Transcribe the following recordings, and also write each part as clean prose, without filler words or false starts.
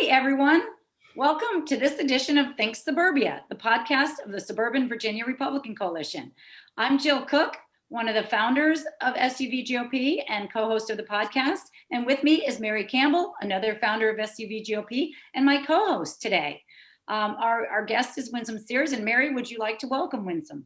Hi, everyone. Welcome to this edition of Think Suburbia, the podcast of the Suburban Virginia Republican Coalition. I'm Jill Cook, one of the founders of SUV GOP and co-host of the podcast. And with me is Mary Campbell, another founder of SUV GOP and my co-host today. Our guest is Winsome Sears. And Mary, would you like to welcome Winsome?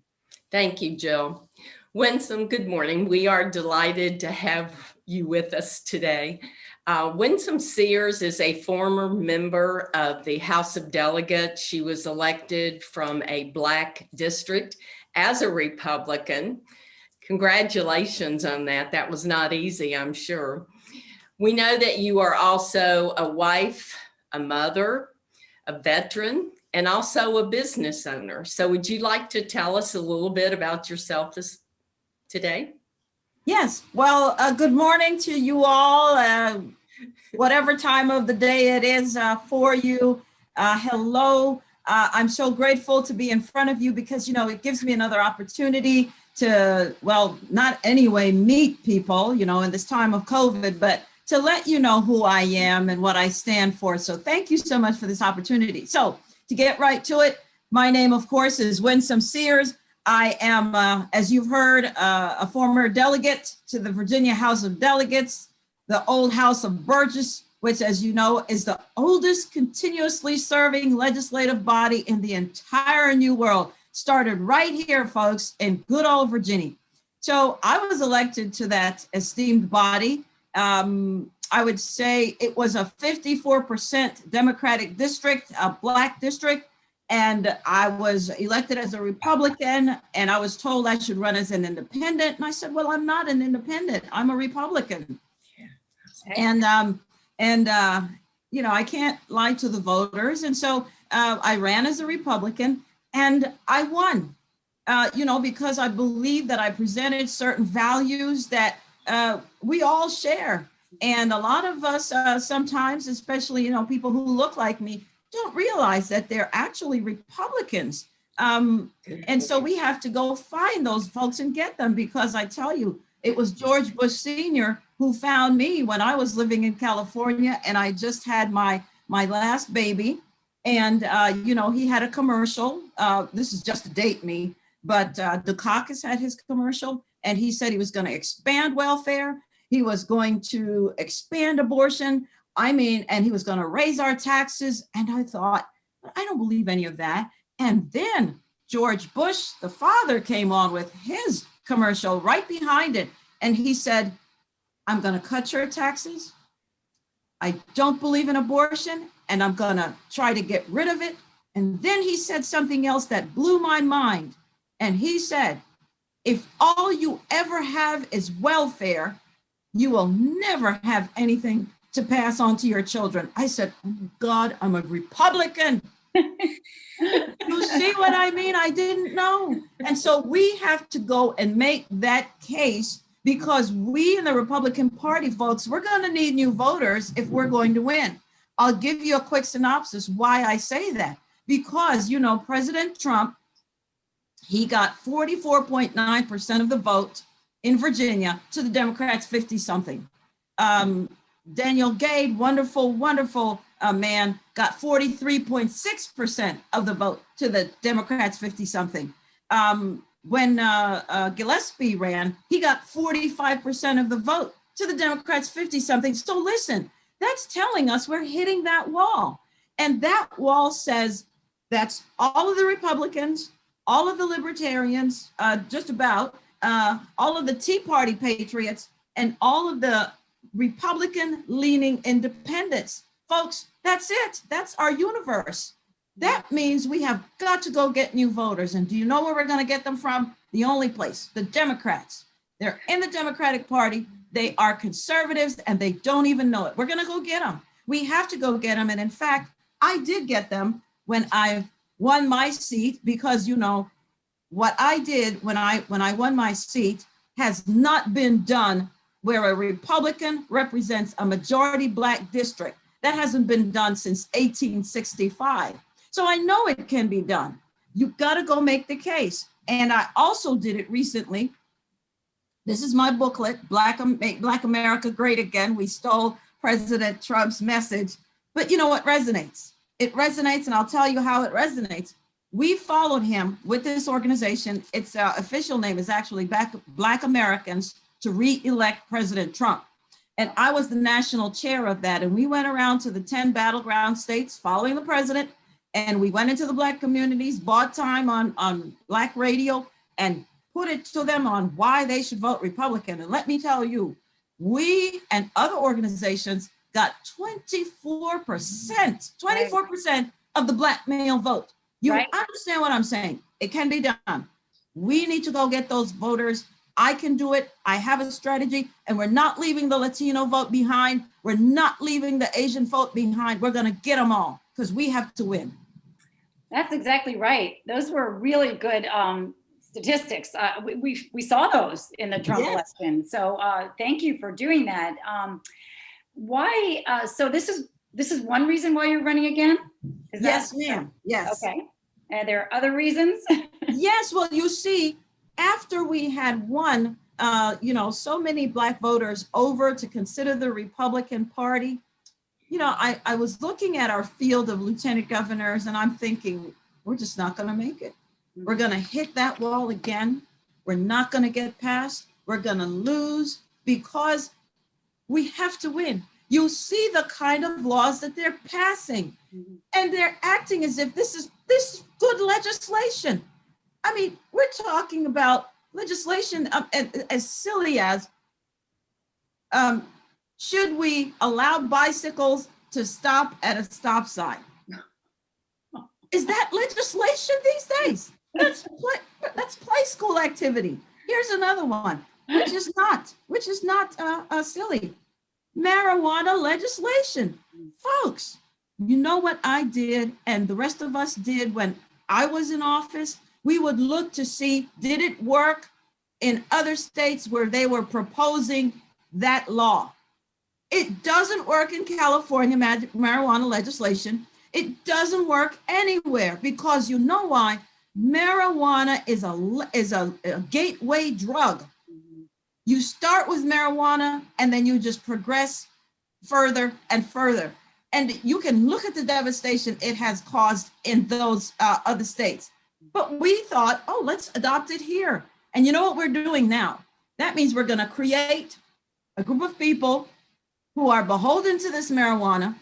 Thank you, Jill. Winsome, good morning. We are delighted to have you with us today. Winsome Sears is a former member of the House of Delegates. She was elected from a Black district as a Republican. Congratulations on that. That was not easy, I'm sure. We know that you are also a wife, a mother, a veteran, and also a business owner. So would you like to tell us a little bit about yourself today? Yes. Well, good morning to you all, whatever time of the day it is for you. Hello. I'm so grateful to be in front of you because, it gives me another opportunity to, well, not anyway, meet people, in this time of COVID, but to let you know who I am and what I stand for. So thank you so much for this opportunity. So to get right to it, my name, of course, is Winsome Sears. I am, as you've heard, a former delegate to the Virginia House of Delegates, the old House of Burgess, which, as you know, is the oldest continuously serving legislative body in the entire New World. Started right here, folks, in good old Virginia. So I was elected to that esteemed body. I would say it was a 54% Democratic district, a Black district. And I was elected as a Republican, and I was told I should run as an independent. And I said, well, I'm not an independent. I'm a Republican. And I can't lie to the voters. And so I ran as a Republican and I won, because I believe that I presented certain values that we all share. And a lot of us sometimes, especially, people who look like me, don't realize that they're actually Republicans. And so we have to go find those folks and get them, because I tell you, it was George Bush Sr. who found me when I was living in California and I just had my last baby. And, he had a commercial. This is just to date me, but Dukakis had his commercial and he said he was going to expand welfare. He was going to expand abortion. And he was going to raise our taxes. And I thought, I don't believe any of that. And then George Bush, the father, came on with his commercial right behind it. And he said, I'm going to cut your taxes. I don't believe in abortion, and I'm going to try to get rid of it. And then he said something else that blew my mind. And he said, if all you ever have is welfare, you will never have anything to pass on to your children. I said, oh God, I'm a Republican. You see what I mean? I didn't know. And so we have to go and make that case, because we in the Republican Party, folks, we're going to need new voters if we're going to win. I'll give you a quick synopsis why I say that. Because, President Trump, he got 44.9% of the vote in Virginia to the Democrats 50-something. Daniel Gade, wonderful man, got 43.6% of the vote to the Democrats 50-something. When Gillespie ran, he got 45% of the vote to the Democrats 50-something. So listen, that's telling us we're hitting that wall. And that wall says that's all of the Republicans, all of the Libertarians, just about, all of the Tea Party patriots, and all of the Republican-leaning independents. Folks, that's it. That's our universe. That means we have got to go get new voters. And do you know where we're going to get them from? The only place, the Democrats. They're in the Democratic Party. They are conservatives and they don't even know it. We're going to go get them. We have to go get them. And in fact, I did get them when I won my seat, because, what I did when I won my seat has not been done where a Republican represents a majority Black district. That hasn't been done since 1865. So I know it can be done. You've got to go make the case. And I also did it recently. This is my booklet, Make Black America Great Again. We stole President Trump's message But you know what resonates? It resonates, and I'll tell you how it resonates. We followed him with this organization. Its official name is actually Black Americans to Re-elect President Trump. And I was the national chair of that. And we went around to the 10 battleground states following the president. And we went into the Black communities, bought time on Black radio, and put it to them on why they should vote Republican. And let me tell you, we and other organizations got 24% of the Black male vote. You understand what I'm saying? It can be done. We need to go get those voters. I can do it. I have a strategy, and we're not leaving the Latino vote behind. We're not leaving the Asian vote behind. We're going to get them all because we have to win. That's exactly right. Those were really good statistics. We saw those in the Trump election. So thank you for doing that. Why? So this is one reason why you're running again? Yes, ma'am. Yes. Okay. Are there other reasons? Yes. Well, you see, after we had won, so many Black voters over to consider the Republican Party, I was looking at our field of lieutenant governors, and I'm thinking, we're just not going to make it. We're going to hit that wall again. We're not going to get past. We're going to lose because we have to win. You see the kind of laws that they're passing, and they're acting as if this is good legislation. I mean, we're talking about legislation as silly as, should we allow bicycles to stop at a stop sign? Is that legislation these days? That's play school activity. Here's another one, which is not silly. Marijuana legislation. Folks, you know what I did and the rest of us did when I was in office? We would look to see, did it work in other states where they were proposing that law? It doesn't work in California, marijuana legislation. It doesn't work anywhere because you know why? Marijuana is a gateway drug. You start with marijuana and then you just progress further and further. And you can look at the devastation it has caused in those other states. But we thought, oh, let's adopt it here. And you know what we're doing now? That means we're going to create a group of people who are beholden to this marijuana.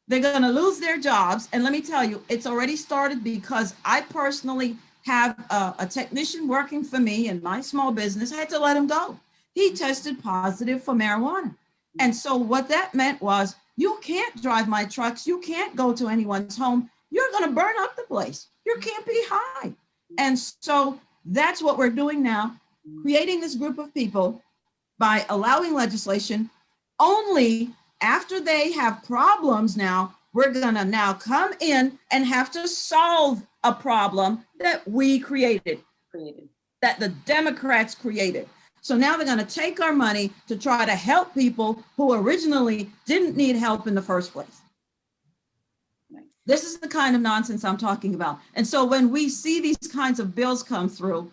They're going to lose their jobs. And let me tell you, it's already started because I personally have a technician working for me in my small business. I had to let him go. He tested positive for marijuana. And so what that meant was, you can't drive my trucks. You can't go to anyone's home. You're going to burn up the place. You can't be high. And so that's what we're doing now, creating this group of people by allowing legislation. Only after they have problems now, we're going to now come in and have to solve a problem that we created, that the Democrats created. So now they're going to take our money to try to help people who originally didn't need help in the first place. This is the kind of nonsense I'm talking about. And so when we see these kinds of bills come through,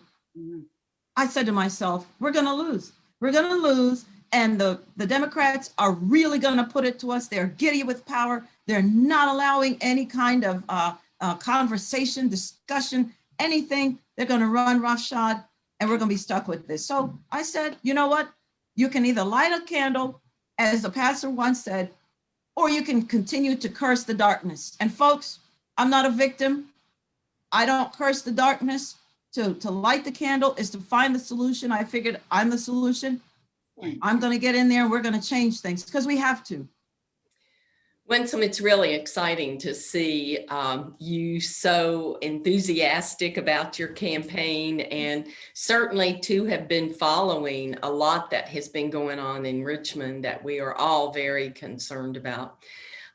I said to myself, we're going to lose. We're going to lose. And the Democrats are really going to put it to us. They're giddy with power. They're not allowing any kind of conversation, discussion, anything. They're going to run roughshod. And we're going to be stuck with this. So I said, you know what? You can either light a candle, as the pastor once said, or you can continue to curse the darkness. And folks, I'm not a victim. I don't curse the darkness. To light the candle is to find the solution. I figured I'm the solution. I'm going to get in there and we're going to change things because we have to. Winsome, it's really exciting to see you so enthusiastic about your campaign, and certainly to have been following a lot that has been going on in Richmond that we are all very concerned about.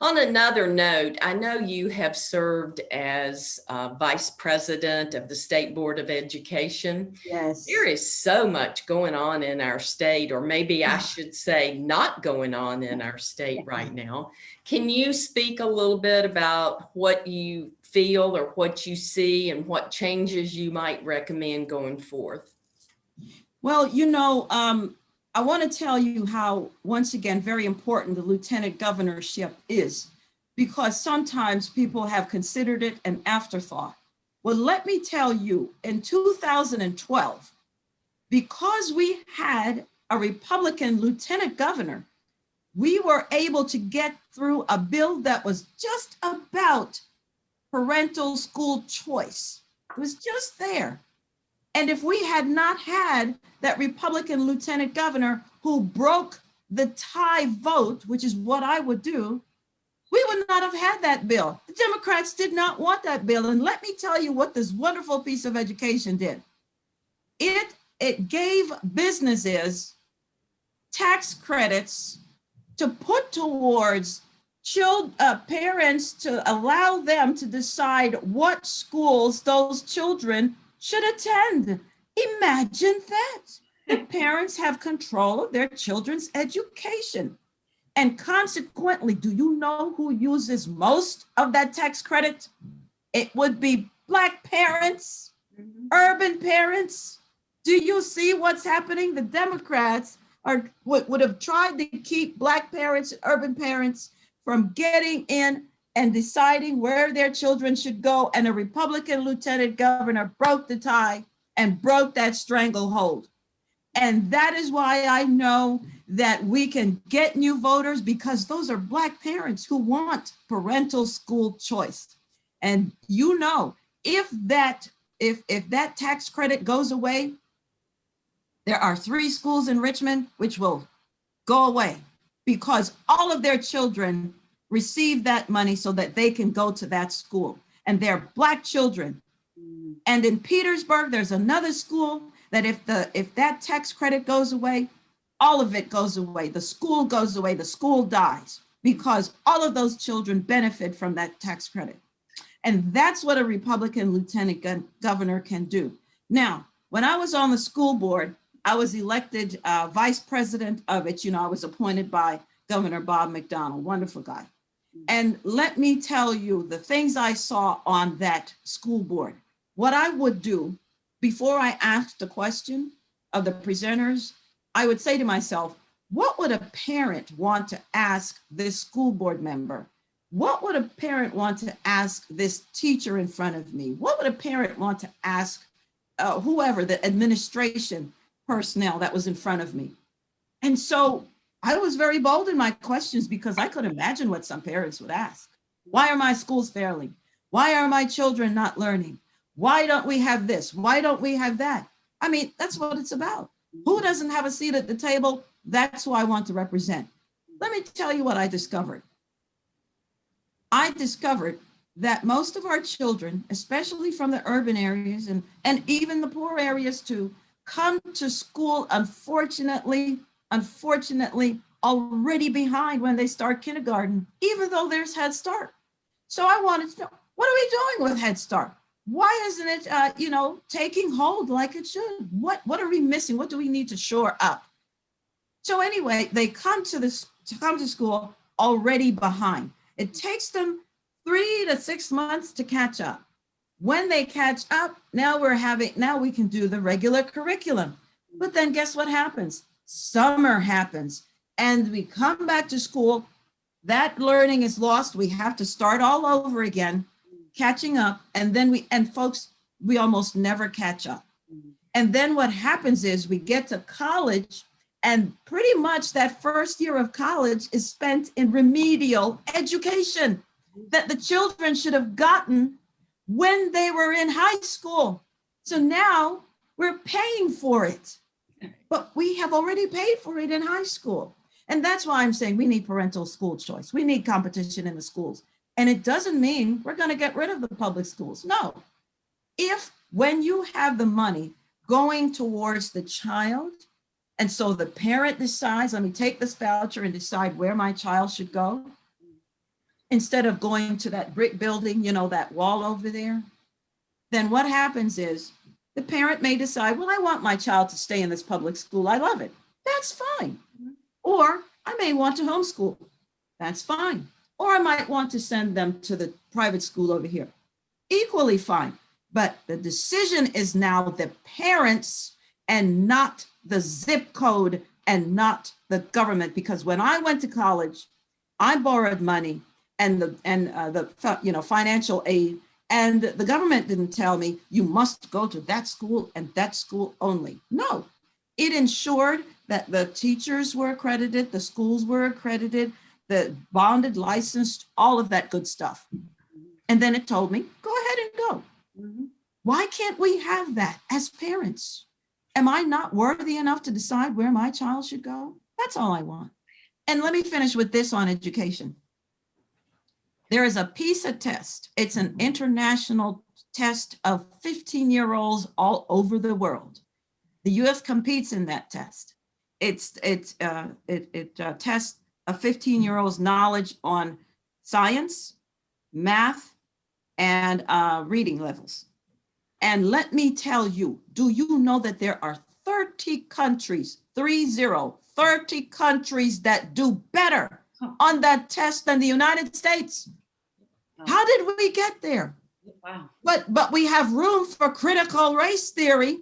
On another note, I know you have served as Vice President of the State Board of Education. Yes. There is so much going on in our state, or maybe I should say not going on in our state right now. Can you speak a little bit about what you feel or what you see and what changes you might recommend going forth? Well, I want to tell you how, once again, very important the lieutenant governorship is, because sometimes people have considered it an afterthought. Well, let me tell you, in 2012, because we had a Republican lieutenant governor, we were able to get through a bill that was just about parental school choice. It was just there. And if we had not had that Republican lieutenant governor who broke the tie vote, which is what I would do, we would not have had that bill. The Democrats did not want that bill. And let me tell you what this wonderful piece of education did. It gave businesses tax credits to put towards parents to allow them to decide what schools those children should attend. Imagine that. The parents have control of their children's education. And consequently, do you know who uses most of that tax credit? It would be Black parents, urban parents. Do you see what's happening? The Democrats would have tried to keep Black parents and urban parents from getting in and deciding where their children should go. And a Republican lieutenant governor broke the tie and broke that stranglehold. And that is why I know that we can get new voters, because those are Black parents who want parental school choice. And you know, if that tax credit goes away, there are 3 schools in Richmond which will go away because all of their children receive that money so that they can go to that school. And they're Black children. And in Petersburg, there's another school that if that tax credit goes away, all of it goes away. The school goes away, the school dies, because all of those children benefit from that tax credit. And that's what a Republican lieutenant governor can do. Now, when I was on the school board, I was elected vice president of it. You know, I was appointed by Governor Bob McDonnell, wonderful guy. And let me tell you the things I saw on that school board. What I would do before I asked the question of the presenters, I would say to myself, what would a parent want to ask this school board member? What would a parent want to ask this teacher in front of me? What would a parent want to ask whoever, the administration personnel that was in front of me? And so I was very bold in my questions because I could imagine what some parents would ask. Why are my schools failing? Why are my children not learning? Why don't we have this? Why don't we have that? I mean, that's what it's about. Who doesn't have a seat at the table? That's who I want to represent. Let me tell you what I discovered. I discovered that most of our children, especially from the urban areas and even the poor areas too, come to school, unfortunately, already behind when they start kindergarten, even though there's Head Start. So I wanted to know, what are we doing with Head Start? Why isn't it, taking hold like it should? What are we missing? What do we need to shore up? So anyway, they come to school already behind. It takes them 3 to 6 months to catch up. When they catch up, now we can do the regular curriculum. But then guess what happens? Summer happens and we come back to school. That learning is lost. We have to start all over again, catching up. And then we almost never catch up. And then what happens is we get to college, and pretty much that first year of college is spent in remedial education that the children should have gotten when they were in high school. So now we're paying for it, but we have already paid for it in high school. And that's why I'm saying we need parental school choice. We need competition in the schools. And it doesn't mean we're going to get rid of the public schools. No. When you have the money going towards the child, and so the parent decides, let me take this voucher and decide where my child should go, instead of going to that brick building, that wall over there, then what happens is the parent may decide, well, I want my child to stay in this public school. I love it. That's fine. Or I may want to homeschool. That's fine. Or I might want to send them to the private school over here. Equally fine. But the decision is now the parents and not the zip code and not the government. Because when I went to college, I borrowed money and the financial aid. And the government didn't tell me you must go to that school and that school only. No, it ensured that the teachers were accredited, the schools were accredited, the bonded, licensed, all of that good stuff. And then it told me, go ahead and go. Mhm. Why can't we have that as parents? Am I not worthy enough to decide where my child should go? That's all I want. And let me finish with this on education. There is a PISA test. It's an international test of 15-year-olds all over the world. The US competes in that test. It tests a 15-year-old's knowledge on science, math, and reading levels. And let me tell you, do you know that there are 30 countries, 30 countries that do better on that test than the United States? How did we get there? Wow. But we have room for critical race theory.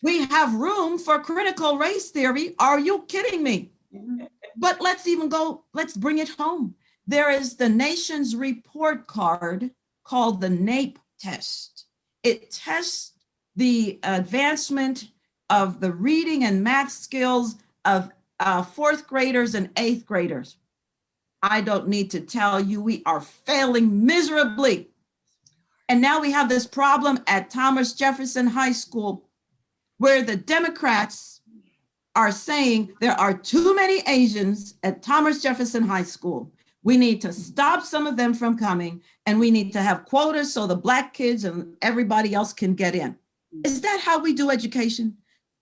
We have room for critical race theory. Are you kidding me? Mhm. But let's bring it home. There is the nation's report card called the NAEP test. It tests the advancement of the reading and math skills of fourth graders and eighth graders. I don't need to tell you, we are failing miserably. And now we have this problem at Thomas Jefferson High School, where the Democrats are saying there are too many Asians at Thomas Jefferson High School. We need to stop some of them from coming, and we need to have quotas so the Black kids and everybody else can get in. Is that how we do education?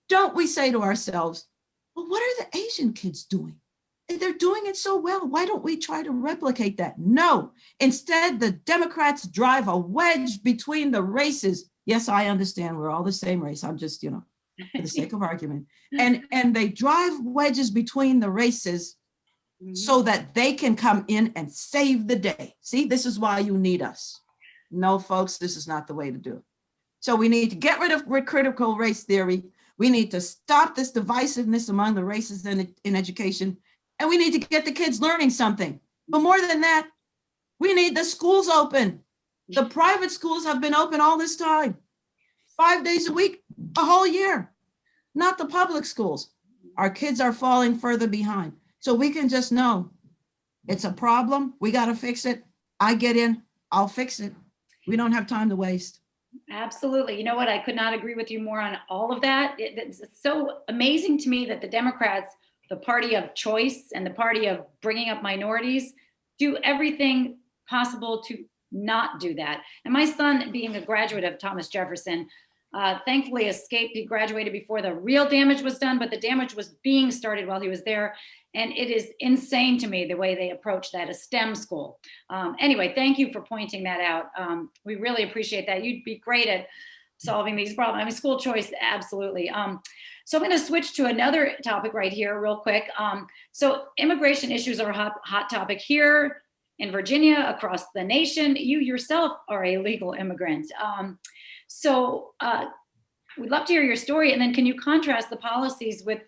Don't we say to ourselves, well, what are the Asian kids doing? They're doing it so well. Why don't we try to replicate that? No. Instead, the Democrats drive a wedge between the races. Yes, I understand we're all the same race. I'm just, for the sake of argument. And they drive wedges between the races so that they can come in and save the day. See, this is why you need us. No, folks, this is not the way to do it. So we need to get rid of critical race theory. We need to stop this divisiveness among the races in education. And we need to get the kids learning something. But more than that, we need the schools open. The private schools have been open all this time, 5 days a week, a whole year, not the public schools. Our kids are falling further behind. So we can just know it's a problem. We got to fix it. I get in, I'll fix it. We don't have time to waste. Absolutely. You know what? I could not agree with you more on all of that. It's so amazing to me that the Democrats, the party of choice and the party of bringing up minorities, do everything possible to not do that. And my son, being a graduate of Thomas Jefferson, thankfully escaped. He graduated before the real damage was done, but the damage was being started while he was there. And it is insane to me the way they approach that, a STEM school. Anyway, thank you for pointing that out. We really appreciate that. You'd be great at solving these problems. I mean, school choice, absolutely. So I'm going to switch to another topic right here real quick. So immigration issues are a hot topic here in Virginia, across the nation. You yourself are a legal immigrant. So we'd love to hear your story. And then can you contrast the policies with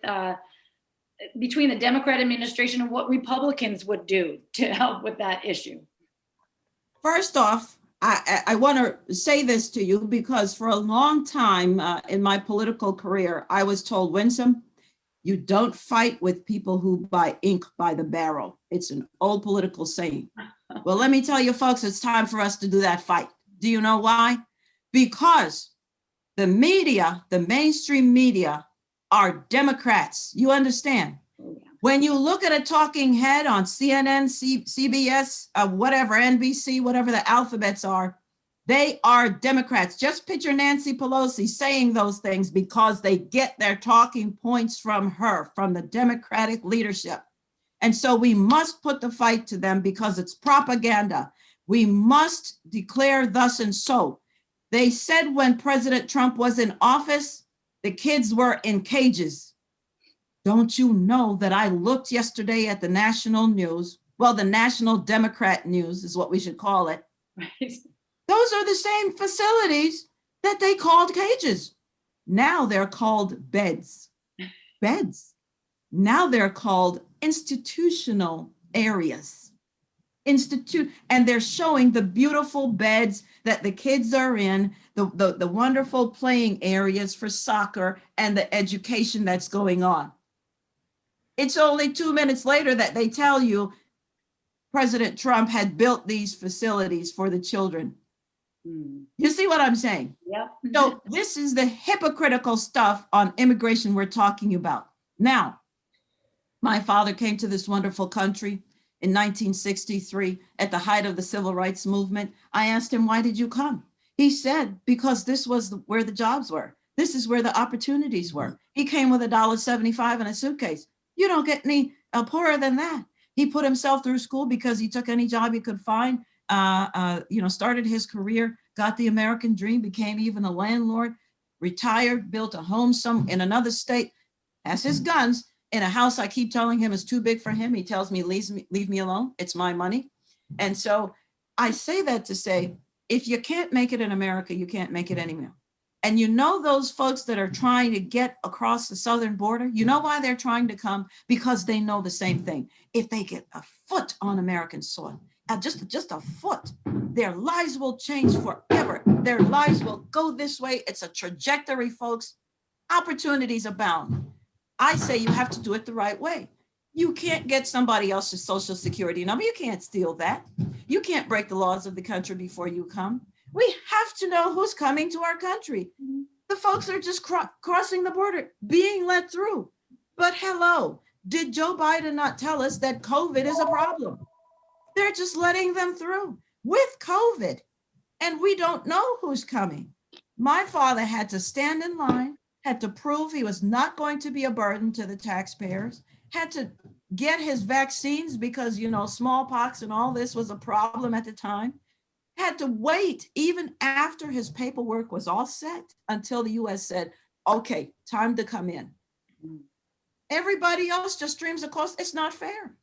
between the Democrat administration and what Republicans would do to help with that issue? First off, I want to say this to you because for a long time in my political career, I was told, Winsome, you don't fight with people who buy ink by the barrel. It's an old political saying. Well, let me tell you, folks, it's time for us to do that fight. Do you know why? Because the media, the mainstream media, are Democrats. You understand? When you look at a talking head on CNN, CBS, whatever, NBC, whatever the alphabets are, they are Democrats. Just picture Nancy Pelosi saying those things because they get their talking points from her, from the Democratic leadership. And so we must put the fight to them because it's propaganda. We must declare thus and so. They said when President Trump was in office, the kids were in cages. Don't you know that I looked yesterday at the national news? Well, the National Democrat News is what we should call it. Right. Those are the same facilities that they called cages. Now they're called beds. Beds. Now they're called institutional areas. institute, and they're showing the beautiful beds that the kids are in, the wonderful playing areas for soccer, and the education that's going on. It's only 2 minutes later that they tell you President Trump had built these facilities for the children. You see what I'm saying? Yep. So this is the hypocritical stuff on immigration we're talking about. Now, my father came to this wonderful country in 1963 at the height of the civil rights movement. I asked him, why did you come? He said, because this was where the jobs were. This is where the opportunities were. He came with $1.75 in a suitcase. You don't get any poorer than that. He put himself through school because he took any job he could find, started his career, got the American dream, became even a landlord, retired, built a home in another state, has his guns in a house I keep telling him is too big for him. He tells me, leave me alone. It's my money. And so I say that to say, if you can't make it in America, you can't make it anywhere. And you know those folks that are trying to get across the southern border, you know why they're trying to come? Because they know the same thing. If they get a foot on American soil, just a foot, their lives will change forever. Their lives will go this way. It's a trajectory, folks. Opportunities abound. I say you have to do it the right way. You can't get somebody else's social security number. You can't steal that. You can't break the laws of the country before you come. We have to know who's coming to our country. The folks are just crossing the border, being let through. But hello, did Joe Biden not tell us that COVID is a problem? They're just letting them through with COVID. And we don't know who's coming. My father had to stand in line, had to prove he was not going to be a burden to the taxpayers, had to get his vaccines because, smallpox and all this was a problem at the time. Had to wait even after his paperwork was all set until the US said, okay, time to come in. Everybody else just streams across. It's not fair.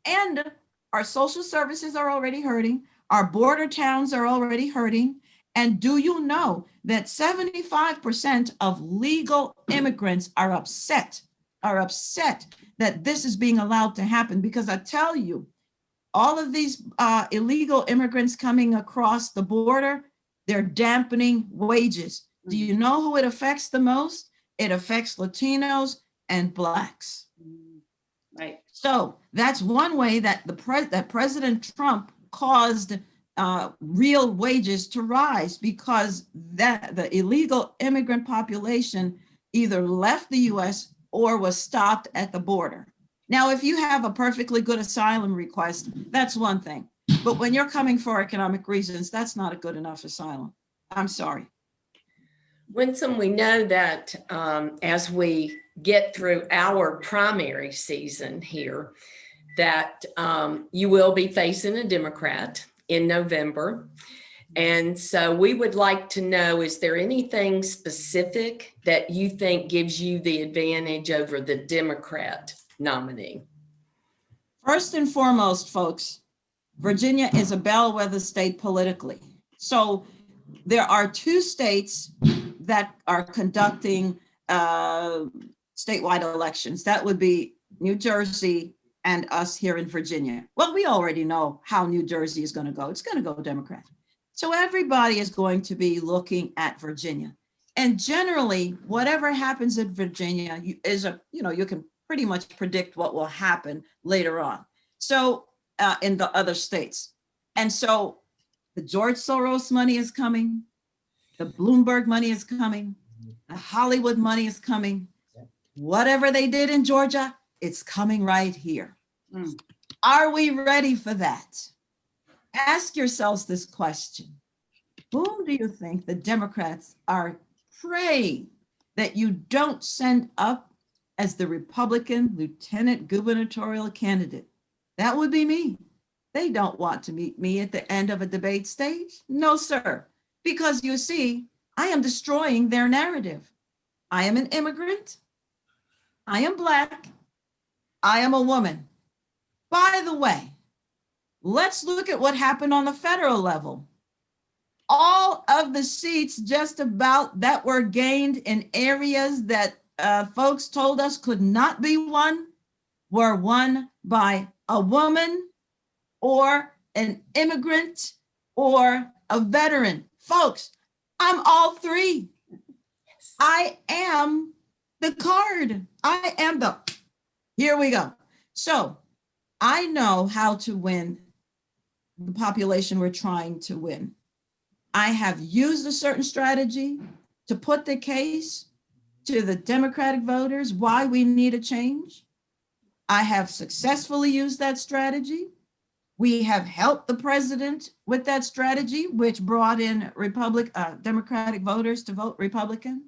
And our social services are already hurting. Our border towns are already hurting. And do you know that 75% of legal immigrants are upset that this is being allowed to happen? Because I tell you, all of these illegal immigrants coming across the border, they're dampening wages. Do you know who it affects the most? It affects Latinos and Blacks. Right. So that's one way that that President Trump caused real wages to rise, because the illegal immigrant population either left the US or was stopped at the border. Now, if you have a perfectly good asylum request, that's one thing. But when you're coming for economic reasons, that's not a good enough asylum. I'm sorry. Winsome, we know that as we get through our primary season here, that you will be facing a Democrat in November. And so we would like to know, is there anything specific that you think gives you the advantage over the Democrat nominee? First and foremost, folks, Virginia is a bellwether state politically. So there are 2 states that are conducting statewide elections. That would be New Jersey and us here in Virginia. Well, we already know how New Jersey is going to go. It's going to go Democrat. So everybody is going to be looking at Virginia. And generally, whatever happens in Virginia you can pretty much predict what will happen later on. So in the other states. And so the George Soros money is coming. The Bloomberg money is coming. The Hollywood money is coming. Whatever they did in Georgia, it's coming right here. Are we ready for that? Ask yourselves this question. Whom do you think the Democrats are praying that you don't send up as the Republican lieutenant gubernatorial candidate? That would be me. They don't want to meet me at the end of a debate stage. No, sir. Because you see, I am destroying their narrative. I am an immigrant. I am Black. I am a woman. By the way, let's look at what happened on the federal level. All of the seats just about that were gained in areas that folks told us could not be won were won by a woman or an immigrant or a veteran. Folks, I'm all three. I am the card. I am the, here we go. So I know how to win the population we're trying to win. I have used a certain strategy to put the case to the Democratic voters why we need a change. I have successfully used that strategy. We have helped the president with that strategy, which brought in Democratic voters to vote Republican.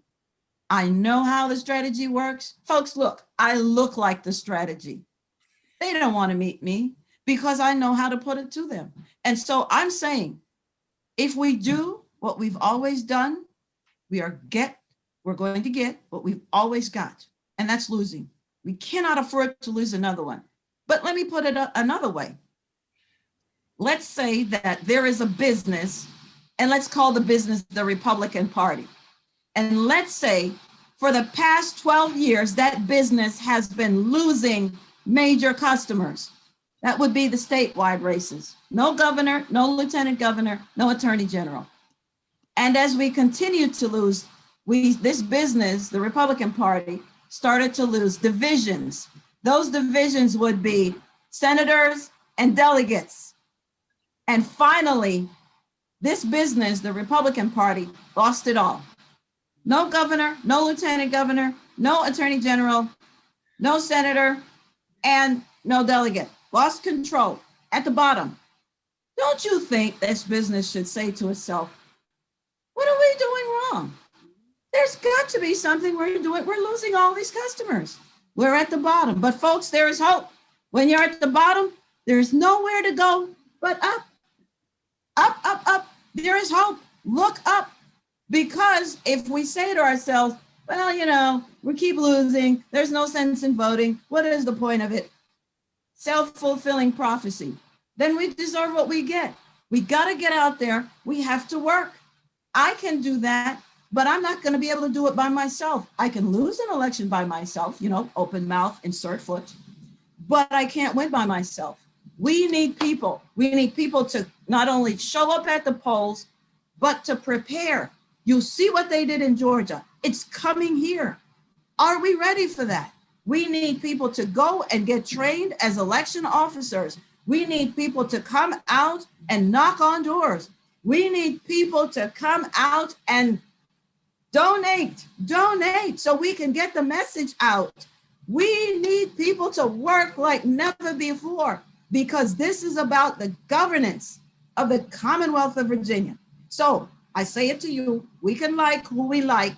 I know how the strategy works. Folks, look, I look like the strategy. They don't want to meet me because I know how to put it to them. And so I'm saying, if we do what we've always done, we're going to get what we've always got, and that's losing. We cannot afford to lose another one. But let me put it another way. Let's say that there is a business, and let's call the business the Republican Party. And let's say for the past 12 years, that business has been losing major customers. That would be the statewide races. No governor, no lieutenant governor, no attorney general. And as we continue to lose, this business, the Republican Party, started to lose divisions. Those divisions would be senators and delegates. And finally, this business, the Republican Party, lost it all. No governor, no lieutenant governor, no attorney general, no senator, and no delegate. Lost control at the bottom. Don't you think this business should say to itself, what are we doing wrong? There's got to be something we're doing. We're losing all these customers. We're at the bottom. But folks, there is hope. When you're at the bottom, there's nowhere to go but up. Up, up, up. There is hope. Look up. Because if we say to ourselves, well, we keep losing, there's no sense in voting, what is the point of it? Self-fulfilling prophecy. Then we deserve what we get. We got to get out there. We have to work. I can do that, but I'm not going to be able to do it by myself. I can lose an election by myself, open mouth, insert foot, but I can't win by myself. We need people. We need people to not only show up at the polls, but to prepare. You see what they did in Georgia. It's coming here. Are we ready for that? We need people to go and get trained as election officers. We need people to come out and knock on doors. We need people to come out and donate so we can get the message out. We need people to work like never before because this is about the governance of the Commonwealth of Virginia. So I say it to you, we can like who we like,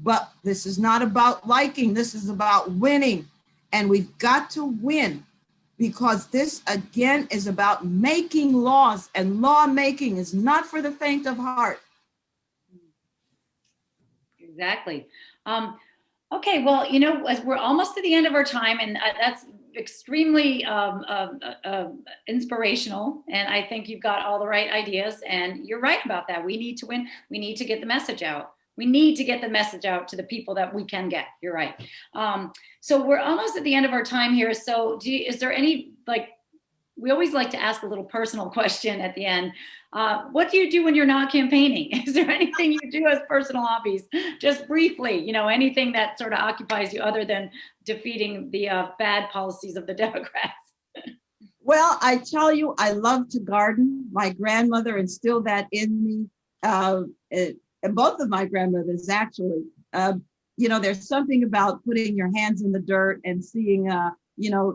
but this is not about liking, this is about winning. And we've got to win because this again is about making laws, and lawmaking is not for the faint of heart. Exactly. Okay, well, as we're almost to the end of our time, and that's extremely inspirational. And I think you've got all the right ideas, and you're right about that. We need to win. We need to get the message out. We need to get the message out to the people that we can get. You're right. So we're almost at the end of our time here. So is there any, we always like to ask a little personal question at the end. What do you do when you're not campaigning? Is there anything you do as personal hobbies? Just briefly, anything that sort of occupies you other than defeating the bad policies of the Democrats? Well, I tell you, I love to garden. My grandmother instilled that in me. And both of my grandmothers, actually. There's something about putting your hands in the dirt and seeing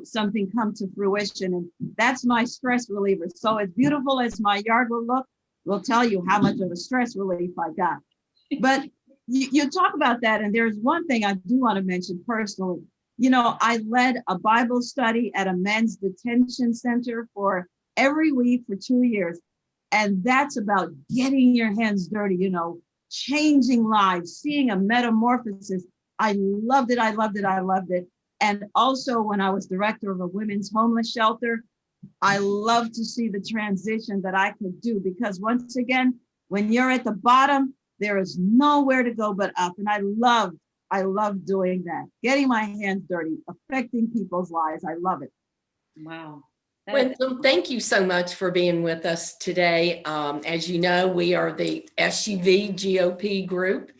something come to fruition. And that's my stress reliever. So as beautiful as my yard will tell you how much of a stress relief I got. But you talk about that. And there's one thing I do want to mention personally. I led a Bible study at a men's detention center for every week for 2 years. And that's about getting your hands dirty, changing lives, seeing a metamorphosis. I loved it. I loved it. I loved it. And also when I was director of a women's homeless shelter, I love to see the transition that I could do, because once again, when you're at the bottom, there is nowhere to go but up. And I love doing that, getting my hands dirty, affecting people's lives. I love it. Wow. Winsome, thank you so much for being with us today. As you know, we are the SUV GOP group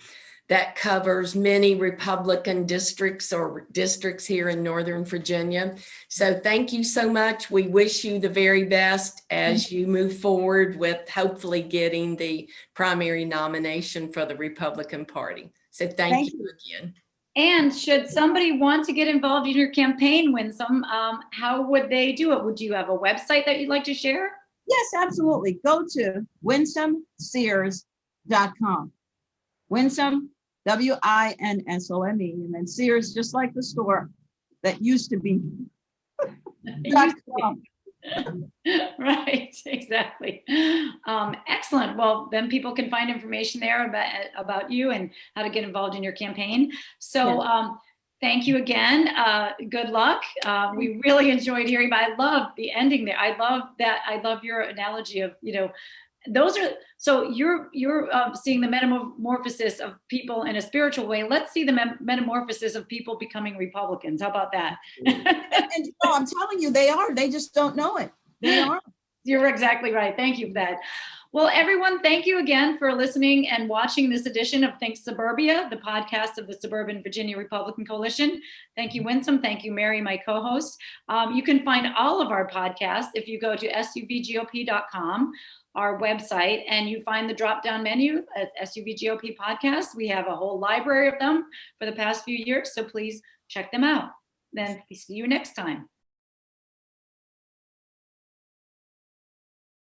that covers many Republican districts or districts here in Northern Virginia. So thank you so much. We wish you the very best as you move forward with hopefully getting the primary nomination for the Republican Party. So thank you again. And should somebody want to get involved in your campaign, Winsome, how would they do it? Would you have a website that you'd like to share? Yes, absolutely. Go to winsomesears.com. Winsome, WINSOME, and then Sears, just like the store that used to be. Right, exactly. Excellent. Well, then people can find information there about you and how to get involved in your campaign. So thank you again. Good luck. We really enjoyed hearing, but I love the ending there. I love that. I love your analogy of, those are, so you're seeing the metamorphosis of people in a spiritual way. Let's see the metamorphosis of people becoming Republicans. How about that? And I'm telling you, they are. They just don't know it. They are. You're exactly right. Thank you for that. Well, everyone, thank you again for listening and watching this edition of Think Suburbia, the podcast of the Suburban Virginia Republican Coalition. Thank you, Winsome. Thank you, Mary, my co-host. You can find all of our podcasts if you go to suvgop.com, our website, and you find the drop-down menu at SUV GOP Podcast. We have a whole library of them for the past few years, so please check them out. Then see you next time.